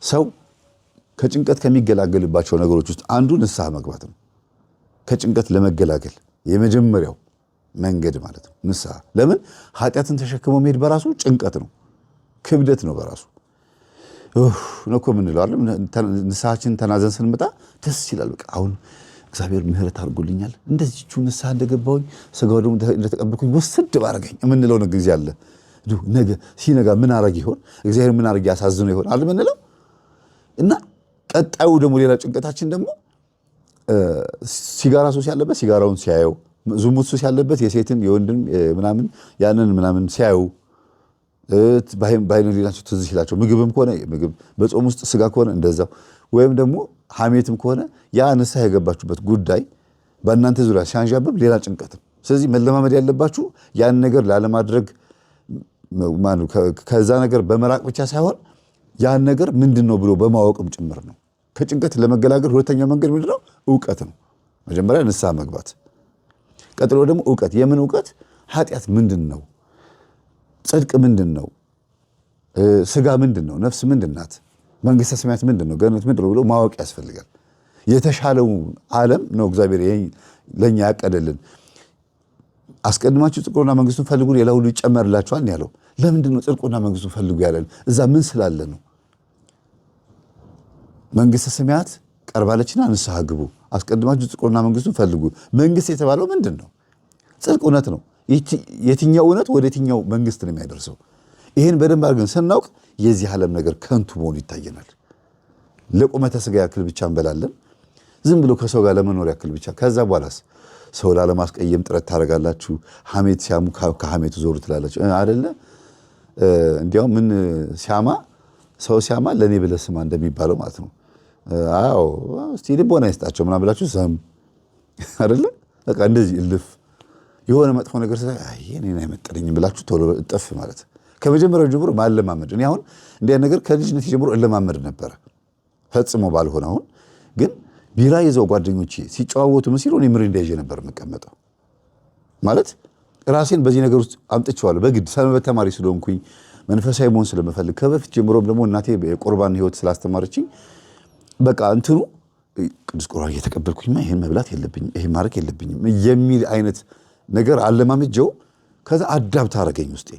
ሰው ከጭንቀት ከሚገላገልባቸው ነገሮች ውስጥ አንዱ ንስሐ መግባት ነው። ከጭንቀት ለመገላገል የመጀመሪያው መንገድ ማለት ነው ንስሐ። ለምን ኃጢአትን ተሸክሞ መሄድ በራሱ ጭንቀት ነው፣ ክብደት ነው በራሱ ነው እኮ የምንለው አይደል? ንስሐችን ተናዘን ስንመጣ ደስ ይላል። በቃ አሁን እግዚአብሔር ምህረት አድርጎልኛል፣ እንደዚህቹ ንስሐ እንደገባሁኝ ስጋው ደግሞ እንደተቀበልኩኝ ወስድ ባረገኝ የምንለው ጊዜ አለ። ነገ ሲነጋ ምን አረግ ይሆን እግዚአብሔር ምን አረግ ያሳዝነው ይሆን አለ የምንለው እና ቀጣዩ ደግሞ ሌላ ጭንቀታችን ደግሞ ሲጋራ ሱስ ያለበት ሲጋራውን ሲያየው፣ ዝሙት ሱስ ያለበት የሴትን የወንድን ምናምን ያንን ምናምን ሲያዩ ባይነ ሌላቸው ትዝ ይላቸው። ምግብም ከሆነ ምግብ፣ በጾም ውስጥ ስጋ ከሆነ እንደዛው፣ ወይም ደግሞ ሐሜትም ከሆነ ያ ንስሐ የገባችሁበት ጉዳይ በእናንተ ዙሪያ ሲያንዣብብ ሌላ ጭንቀት ነው። ስለዚህ መለማመድ ያለባችሁ ያን ነገር ላለማድረግ ከዛ ነገር በመራቅ ብቻ ሳይሆን ያን ነገር ምንድነው ብሎ በማወቅም ጭምር ነው። ከጭንቀት ለመገላገል ሁለተኛው መንገድ ምንድነው? ዕውቀት ነው። መጀመሪያ ንስሐ መግባት፣ ቀጥሎ ደግሞ ዕውቀት። የምን ዕውቀት? ኃጢአት ምንድነው? ጽድቅ ምንድነው? ስጋ ምንድነው? ነፍስ ምንድናት? መንግስተ ሰማያት ምንድነው? ገነት ምንድነው ብሎ ማወቅ ያስፈልጋል። የተሻለው ዓለም ነው እግዚአብሔር ለኛ ያቀደልን። አስቀድማችሁ ጽድቁንና መንግስቱን ፈልጉ ሌላ ሁሉ ይጨመርላችኋል ያለው። ለምንድነው ጽድቁንና መንግስቱን ፈልጉ ያለን? እዛ ምን ስላለ ነው? መንግስተ ሰማያት ቀርባለችና ንስሐ ግቡ፣ አስቀድማችሁ ጽድቁንና መንግስቱን ፈልጉ። መንግስት የተባለው ምንድነው? ጽድቅ፣ እውነት ነው። የትኛው እውነት ወደ የትኛው መንግስት ነው የሚያደርሰው? ይሄን በደንብ አድርገን ስናውቅ የዚህ ዓለም ነገር ከንቱ መሆኑ ይታየናል። ለቁመተ ስጋ ያክል ብቻ እንበላለን፣ ዝም ብሎ ከሰው ጋር ለመኖር ያክል ብቻ። ከዛ በኋላስ ሰው ላለማስቀየም ጥረት ታደርጋላችሁ። ሐሜት ሲያሙ ከሐሜቱ ዞሩ ትላላችሁ አይደለ? እንዲያውም ምን ሲያማ ሰው ሲያማ ለኔ ብለህ ስማ እንደሚባለው ማለት ነው። አዎ እስቲ ልቦና ይስጣቸው ምናምን ብላችሁ ሰም አይደለ? በቃ እንደዚህ እልፍ የሆነ መጥፎ ነገር ሳይ አይ እኔን አይመጥነኝም ብላችሁ ቶሎ እጥፍ ማለት ከመጀመሪያው ጀምሮ ማለማመድ። እኔ አሁን እንዲያ ነገር ከልጅነት ጀምሮ እለማመድ ነበረ፣ ፈጽሞ ባልሆነ አሁን ግን ቢራ ይዘው ጓደኞቼ ሲጨዋወቱ ምን ሲሉ እኔ ምሪንዳ ይዤ ነበር የምቀመጠው። ማለት ራሴን በዚህ ነገር ውስጥ አምጥቼዋለሁ በግድ ሰንበት ተማሪ ስለሆንኩኝ መንፈሳዊ መሆን ስለምፈልግ ከበፊት ጀምሮም ደግሞ እናቴ የቁርባን ህይወት ስላስተማረችኝ በቃ እንትኑ ቅዱስ ቁርባን እየተቀበልኩኝማ ይሄን መብላት የለብኝም ይሄን ማድረግ የለብኝም የሚል አይነት ነገር አለማመጀው። ከዛ አዳብት አደረገኝ ውስጤ።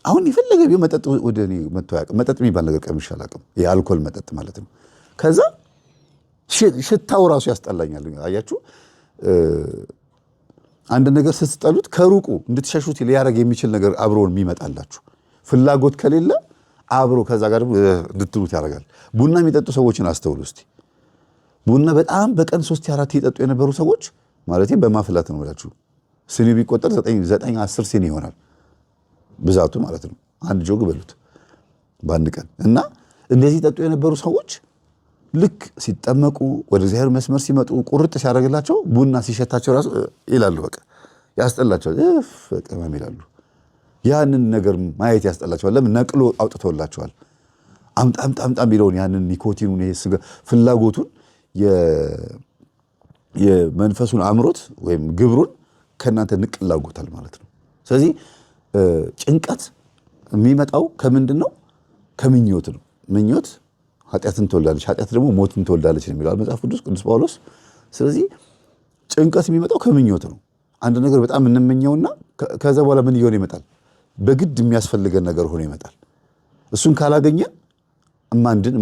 አሁን የፈለገ ቢሆን መጠጥ ወደ እኔ መጥቶ አያውቅም። መጠጥ የሚባል ነገር ቀምሼ አላውቅም፣ የአልኮል መጠጥ ማለት ነው። ከዛ ሽታው ራሱ ያስጠላኛል። አያችሁ፣ አንድ ነገር ስትጠሉት ከሩቁ እንድትሸሹት ሊያደርግ የሚችል ነገር አብሮን የሚመጣላችሁ ፍላጎት ከሌለ አብሮ ከዛ ጋር እንድትሉት ያደርጋል። ቡና የሚጠጡ ሰዎችን አስተውሉ እስቲ። ቡና በጣም በቀን 3-4 ይጠጡ የነበሩ ሰዎች ማለት በማፍላት ነው ብላችሁ ስኒ ቢቆጠር 9-10 ሲኒ ይሆናል ብዛቱ ማለት ነው። አንድ ጆግ በሉት በአንድ ቀን። እና እንደዚህ ጠጡ የነበሩ ሰዎች ልክ ሲጠመቁ ወደ እግዚአብሔር መስመር ሲመጡ ቁርጥ ሲያደርግላቸው ቡና ሲሸታቸው ራሱ ይላሉ፣ በቃ ያስጠላቸዋል፣ በቃ ይላሉ። ያንን ነገር ማየት ያስጠላቸዋል። ለምን? ነቅሎ አውጥቶላቸዋል። አምጣም ቢለውን ያንን ኒኮቲኑን ይሄ ስጋ ፍላጎቱን የመንፈሱን አምሮት ወይም ግብሩን ከእናንተ ንቅል አድርጎታል ማለት ነው። ስለዚህ ጭንቀት የሚመጣው ከምንድን ነው? ከምኞት ነው። ምኞት ኃጢአትን ትወልዳለች፣ ኃጢአት ደግሞ ሞትን ትወልዳለች ነው የሚለው መጽሐፍ ቅዱስ ጳውሎስ። ስለዚህ ጭንቀት የሚመጣው ከምኞት ነው። አንድ ነገር በጣም እንመኘውና ከዛ በኋላ ምን እየሆነ ይመጣል? በግድ የሚያስፈልገን ነገር ሆኖ ይመጣል። እሱን ካላገኘን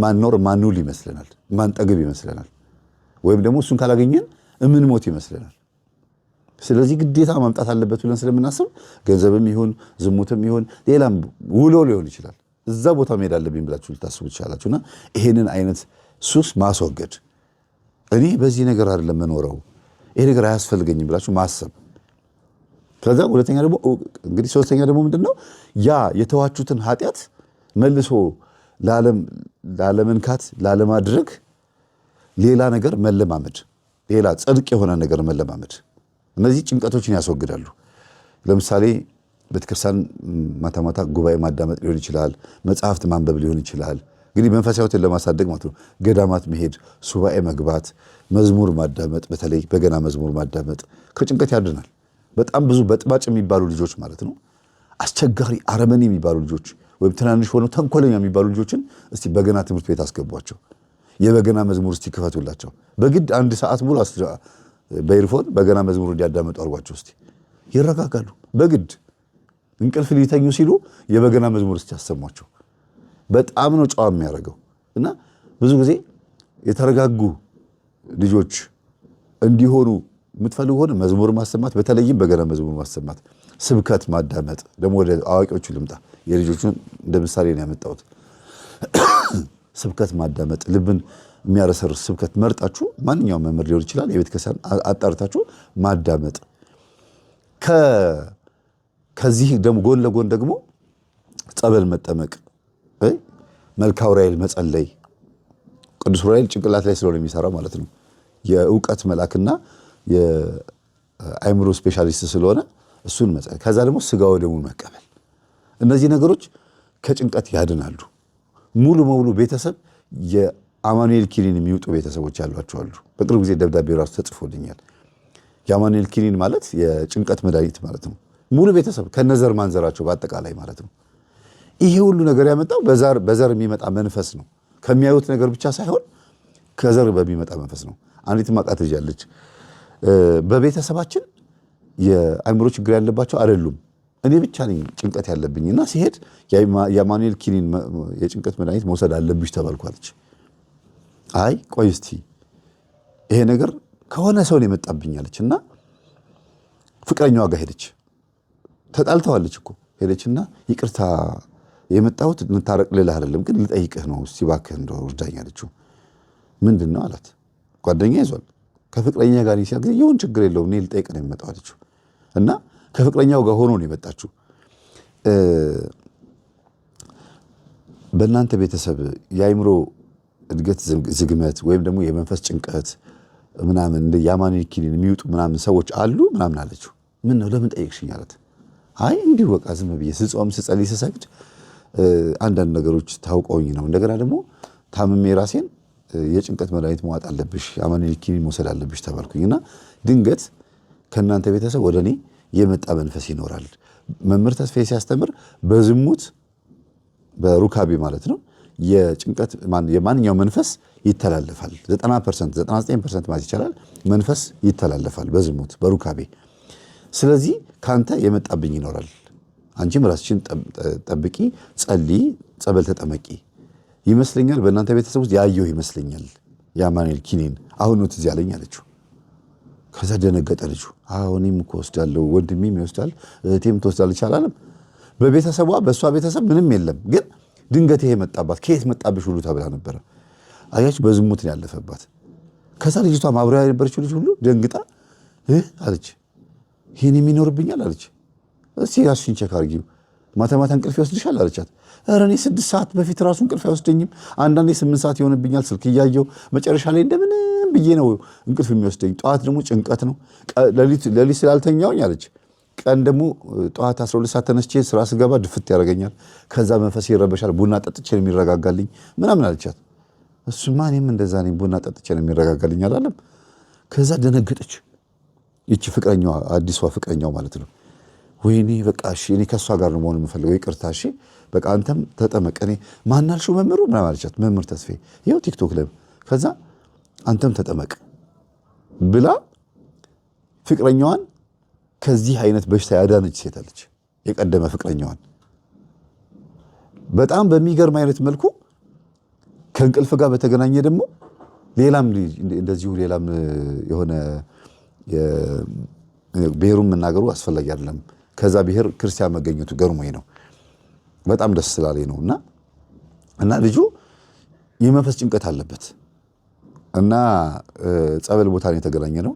ማንኖር ማንውል ይመስለናል፣ ማንጠግብ ይመስለናል። ወይም ደግሞ እሱን ካላገኘን እምንሞት ይመስለናል። ስለዚህ ግዴታ ማምጣት አለበት ብለን ስለምናስብ ገንዘብም ይሁን ዝሙትም ይሁን ሌላም ውሎ ሊሆን ይችላል እዛ ቦታ መሄድ አለብኝ ብላችሁ ልታስቡ ትችላላችሁና ይሄንን አይነት ሱስ ማስወገድ፣ እኔ በዚህ ነገር አይደለም መኖረው ይሄ ነገር አያስፈልገኝም ብላችሁ ማሰብ። ከዛ ሁለተኛ ደግሞ እንግዲህ ሶስተኛ ደግሞ ምንድነው? ያ የተዋችሁትን ኃጢአት መልሶ ላለመንካት ላለማድረግ ሌላ ነገር መለማመድ፣ ሌላ ጽድቅ የሆነ ነገር መለማመድ። እነዚህ ጭንቀቶችን ያስወግዳሉ። ለምሳሌ ቤተክርስቲያን ማታ ማታ ጉባኤ ማዳመጥ ሊሆን ይችላል፣ መጽሐፍት ማንበብ ሊሆን ይችላል። እንግዲህ መንፈሳዊነትን ለማሳደግ ማለት ነው። ገዳማት መሄድ፣ ሱባኤ መግባት፣ መዝሙር ማዳመጥ፣ በተለይ በገና መዝሙር ማዳመጥ ከጭንቀት ያድናል። በጣም ብዙ በጥባጭ የሚባሉ ልጆች ማለት ነው፣ አስቸጋሪ አረመኔ የሚባሉ ልጆች ወይም ትናንሽ ሆነው ተንኮለኛ የሚባሉ ልጆችን እስቲ በገና ትምህርት ቤት አስገቧቸው። የበገና መዝሙር እስቲ ክፈቱላቸው። በግድ 1 ሰዓት ሙሉ በኢርፎን በገና መዝሙር እንዲያዳምጡ አድርጓቸው። እስቲ ይረጋጋሉ። በግድ እንቅልፍ ሊተኙ ሲሉ የበገና መዝሙር እስቲ ያሰሟቸው። በጣም ነው ጨዋ የሚያደርገው። እና ብዙ ጊዜ የተረጋጉ ልጆች እንዲሆኑ የምትፈልጉ ሆነ መዝሙር ማሰማት፣ በተለይም በገና መዝሙር ማሰማት፣ ስብከት ማዳመጥ። ደግሞ ወደ አዋቂዎቹ ልምጣ። የልጆቹን እንደ ምሳሌ ነው ያመጣሁት። ስብከት ማዳመጥ፣ ልብን የሚያረሰርስ ስብከት መርጣችሁ ማንኛውም መምህር ሊሆን ይችላል፣ የቤተ ክርስቲያን አጣርታችሁ ማዳመጥ። ከዚህ ደግሞ ጎን ለጎን ደግሞ ጸበል መጠመቅ፣ መልካ ዑራኤል መጸለይ። ቅዱስ ዑራኤል ጭንቅላት ላይ ስለሆነ የሚሰራው ማለት ነው። የእውቀት መልአክና የአእምሮ ስፔሻሊስት ስለሆነ እሱን መጸለይ። ከዛ ደግሞ ስጋ ወደሙን መቀበል። እነዚህ ነገሮች ከጭንቀት ያድናሉ። ሙሉ በሙሉ ቤተሰብ የአማኑኤል ኪኒን የሚውጡ ቤተሰቦች ያሏቸው አሉ። በቅርብ ጊዜ ደብዳቤ ራሱ ተጽፎልኛል። የአማኑኤል ኪኒን ማለት የጭንቀት መድኃኒት ማለት ነው። ሙሉ ቤተሰብ ከነዘር ማንዘራቸው በአጠቃላይ ማለት ነው። ይሄ ሁሉ ነገር ያመጣው በዘር የሚመጣ መንፈስ ነው። ከሚያዩት ነገር ብቻ ሳይሆን ከዘር በሚመጣ መንፈስ ነው። አንዲት ማቃት ልጅ አለች። በቤተሰባችን የአእምሮ ችግር ያለባቸው አይደሉም፣ እኔ ብቻ ነኝ ጭንቀት ያለብኝና ሲሄድ የአማኑኤል ኪኒን የጭንቀት መድኃኒት መውሰድ አለብሽ ተባልኳለች። አይ ቆይ እስቲ ይሄ ነገር ከሆነ ሰው ነው የመጣብኛለች እና ፍቅረኛዋ ጋር ሄደች። ተጣልተዋለች እኮ ሄደችና ይቅርታ የመጣሁት እንታረቅ ልልህ አይደለም ግን ልጠይቅህ ነው፣ እስቲ እባክህ እንደው እርዳኝ አለችው። ምንድን ነው አላት። ጓደኛ ይዟል ከፍቅረኛ ጋር ሲያገኝ ይሁን ችግር የለውም እኔ ልጠይቅ ነው የመጣው አለችው። እና ከፍቅረኛው ጋር ሆኖ ነው የመጣችው። በእናንተ ቤተሰብ የአእምሮ እድገት ዝግመት ወይም ደግሞ የመንፈስ ጭንቀት ምናምን እንደ የአማኑኤል ኪኒን የሚውጡ ምናምን ሰዎች አሉ ምናምን አለችው። ምን ነው ለምን ጠየቅሽኝ አላት። አይ እንዲሁ በቃ ዝም ብዬ ስጾም ስጸልይ ስሰግድ አንዳንድ ነገሮች ታውቀውኝ ነው። እንደገና ደግሞ ታምሜ ራሴን የጭንቀት መድኃኒት መዋጥ አለብሽ፣ የአማኑኤል ኪኒን መውሰድ አለብሽ ተባልኩኝና ድንገት ከእናንተ ቤተሰብ ወደ እኔ የመጣ መንፈስ ይኖራል። መምህር ተስፋዬ ሲያስተምር በዝሙት በሩካቤ ማለት ነው የጭንቀት የማንኛው መንፈስ ይተላለፋል። 90% 99% ማለት ይቻላል መንፈስ ይተላለፋል በዝሙት በሩካቤ። ስለዚህ ካንተ የመጣብኝ ይኖራል። አንቺም ራስሽን ጠብቂ፣ ጸልይ፣ ጸበል ተጠመቂ። ይመስለኛል በእናንተ ቤተሰብ ውስጥ ያየው ይመስለኛል የአማኑኤል ኪኒን አሁን ነው ትዝ ያለኝ አለችው። ከዛ ደነገጠ ልጁ። አዎ እኔም እኮ ወስዳለሁ፣ ወንድሜም ይወስዳል፣ እህቴም ትወስዳለች አላለም። በቤተሰቧ በእሷ ቤተሰብ ምንም የለም፣ ግን ድንገት ይሄ መጣባት። ከየት መጣብሽ ሁሉ ተብላ ነበረ። አያች በዝሙት ነው ያለፈባት። ከዛ ልጅቷ ማብሪያ የነበረችው ልጅ ሁሉ ደንግጣ አለች ይሄን የሚኖርብኛል አለች። እስቲ ራስሽን ቼክ አድርጊው፣ ማታ ማታ እንቅልፍ ይወስድሻል አለቻት። ኧረ እኔ 6 ሰዓት በፊት ራሱ እንቅልፍ አይወስደኝም፣ አንዳንዴ 8 ሰዓት ይሆንብኛል ስልክ እያየሁ፣ መጨረሻ ላይ እንደምንም ብዬ ነው እንቅልፍ የሚወስደኝ። ጠዋት ደግሞ ጭንቀት ነው፣ ሌሊት ስላልተኛውኝ አለች። ቀን ደግሞ ጠዋት 12 ሰዓት ተነስቼ ስራ ስገባ ድፍት ያደርገኛል፣ ከዛ መንፈስ ይረበሻል፣ ቡና ጠጥቼ ነው የሚረጋጋልኝ ምናምን አለቻት። እሱማ እኔም እንደዛ ነኝ፣ ቡና ጠጥቼ ነው የሚረጋጋልኝ አላለም። ከዛ ደነገጠች። ይቺ ፍቅረኛዋ አዲሷ ፍቅረኛው ማለት ነው። ወይኔ በቃ እሺ እኔ ከእሷ ጋር ነው መሆን የምፈልገው፣ ይቅርታ እሺ በቃ አንተም ተጠመቅ። እኔ ማናልሽው መምህሩ ምናምን አለቻት። መምህር ተስፋዬ ይኸው ቲክቶክ ላይ። ከዛ አንተም ተጠመቅ ብላ ፍቅረኛዋን ከዚህ አይነት በሽታ ያዳነች ሴት አለች። የቀደመ ፍቅረኛዋን በጣም በሚገርም አይነት መልኩ ከእንቅልፍ ጋር በተገናኘ ደግሞ ሌላም እንደዚሁ ሌላም የሆነ ብሔሩን መናገሩ አስፈላጊ አይደለም። ከዛ ብሔር ክርስቲያን መገኘቱ ገርሞኝ ነው፣ በጣም ደስ ስላለኝ ነው። እና ልጁ የመንፈስ ጭንቀት አለበት እና ጸበል ቦታ ነው የተገናኘ ነው።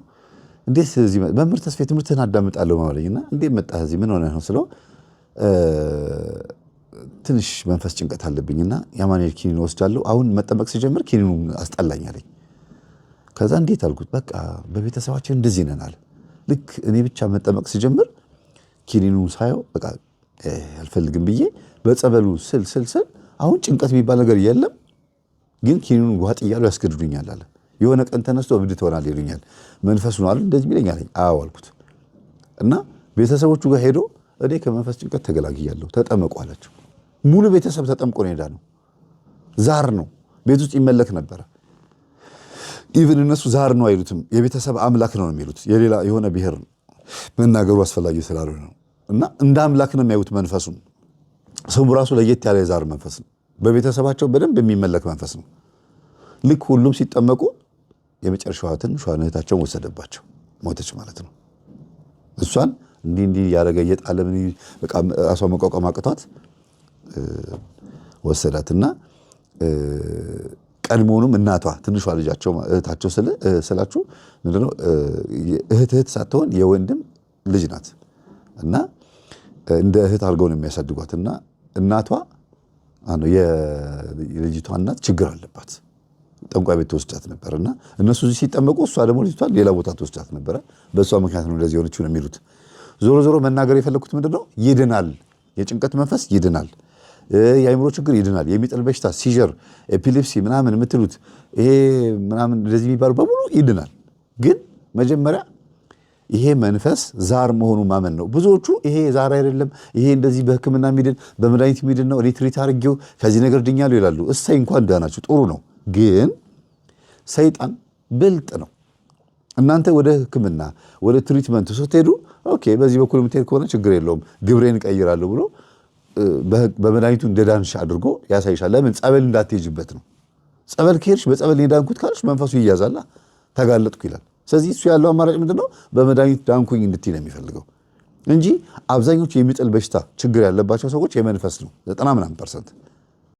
እንዴት እዚህ መምህር ተስፋዬ ትምህርትህን አዳምጣለሁ ማለኝና እንዴት መጣህ እዚህ ምን ሆነህ ነው ስለው ትንሽ መንፈስ ጭንቀት አለብኝና የአማኑኤል ኪኒን ወስዳለሁ፣ አሁን መጠመቅ ሲጀምር ኪኒኑ አስጠላኝ አለኝ። ከዛ እንዴት አልኩት። በቃ በቤተሰባችን እንደዚህ ነን አለ። ልክ እኔ ብቻ መጠመቅ ሲጀምር ኪኒኑ ሳየው በቃ አልፈልግም ብዬ በጸበሉ ስል አሁን ጭንቀት የሚባል ነገር የለም፣ ግን ኪኒኑን ዋጥ እያሉ ያስገድዱኛል አለ። የሆነ ቀን ተነስቶ እብድ ትሆናለህ ይሉኛል፣ መንፈሱ ነው አለ እንደዚህ ቢለኝ አለኝ። አዎ አልኩት። እና ቤተሰቦቹ ጋር ሄዶ እኔ ከመንፈስ ጭንቀት ተገላግያለሁ ተጠመቁ አላቸው። ሙሉ ቤተሰብ ተጠምቆ ነው የዳነው። ዛር ነው፣ ቤት ውስጥ ይመለክ ነበረ። ኢቭን እነሱ ዛር ነው አይሉትም፣ የቤተሰብ አምላክ ነው የሚሉት። የሌላ የሆነ ብሔር መናገሩ አስፈላጊ ስላልሆነ ነው። እና እንደ አምላክ ነው የሚያዩት መንፈሱን። ስሙ ራሱ ለየት ያለ የዛር መንፈስ ነው። በቤተሰባቸው በደንብ የሚመለክ መንፈስ ነው። ልክ ሁሉም ሲጠመቁ የመጨረሻዋ ትንሿ እህታቸውን ወሰደባቸው፣ ሞተች ማለት ነው። እሷን እንዲህ ያደረገ እየጣለ በቃ ራሷ መቋቋም አቅቷት ወሰዳትና ቀድሞውንም እናቷ ትንሿ ልጃቸው እህታቸው ስላችሁ ምንድነው እህት ሳትሆን የወንድም ልጅ ናት እና እንደ እህት አድርገው ነው የሚያሳድጓትና እናቷ የልጅቷ እናት ችግር አለባት። ጠንቋይ ቤት ተወስዳት ነበርና እነሱ እዚህ ሲጠመቁ እሷ ደግሞ ልጅቷን ሌላ ቦታ ተወስዳት ነበረ። በእሷ ምክንያት ነው እንደዚህ ሆነችው ነው የሚሉት። ዞሮ ዞሮ መናገር የፈለኩት ምንድነው ይድናል፣ የጭንቀት መንፈስ ይድናል፣ የአይምሮ ችግር ይድናል፣ የሚጥል በሽታ ሲጀር፣ ኤፒሌፕሲ ምናምን የምትሉት ይሄ ምናምን እንደዚህ የሚባሉ በሙሉ ይድናል። ግን መጀመሪያ ይሄ መንፈስ ዛር መሆኑ ማመን ነው። ብዙዎቹ ይሄ ዛር አይደለም፣ ይሄ እንደዚህ በሕክምና የሚድን በመድኃኒት የሚድን ነው፣ እኔ ትሪት አድርጌው ከዚህ ነገር ድኛለሁ ይላሉ። እሰይ እንኳን ዳናችሁ፣ ጥሩ ነው። ግን ሰይጣን ብልጥ ነው። እናንተ ወደ ሕክምና ወደ ትሪትመንት ስትሄዱ ኦኬ፣ በዚህ በኩል የምትሄድ ከሆነ ችግር የለውም ግብሬን እቀይራለሁ ብሎ በመድኃኒቱ እንደዳንሽ አድርጎ ያሳይሻል። ለምን ጸበል እንዳትሄጅበት ነው። ጸበል ከሄድሽ በጸበል የዳንኩት ካልሽ መንፈሱ ይያዛላ፣ ተጋለጥኩ ይላል። ስለዚህ እሱ ያለው አማራጭ ምንድነው? በመድኃኒት ዳንኩኝ እንድትይ ነው የሚፈልገው እንጂ አብዛኞቹ የሚጥል በሽታ ችግር ያለባቸው ሰዎች የመንፈስ ነው 90%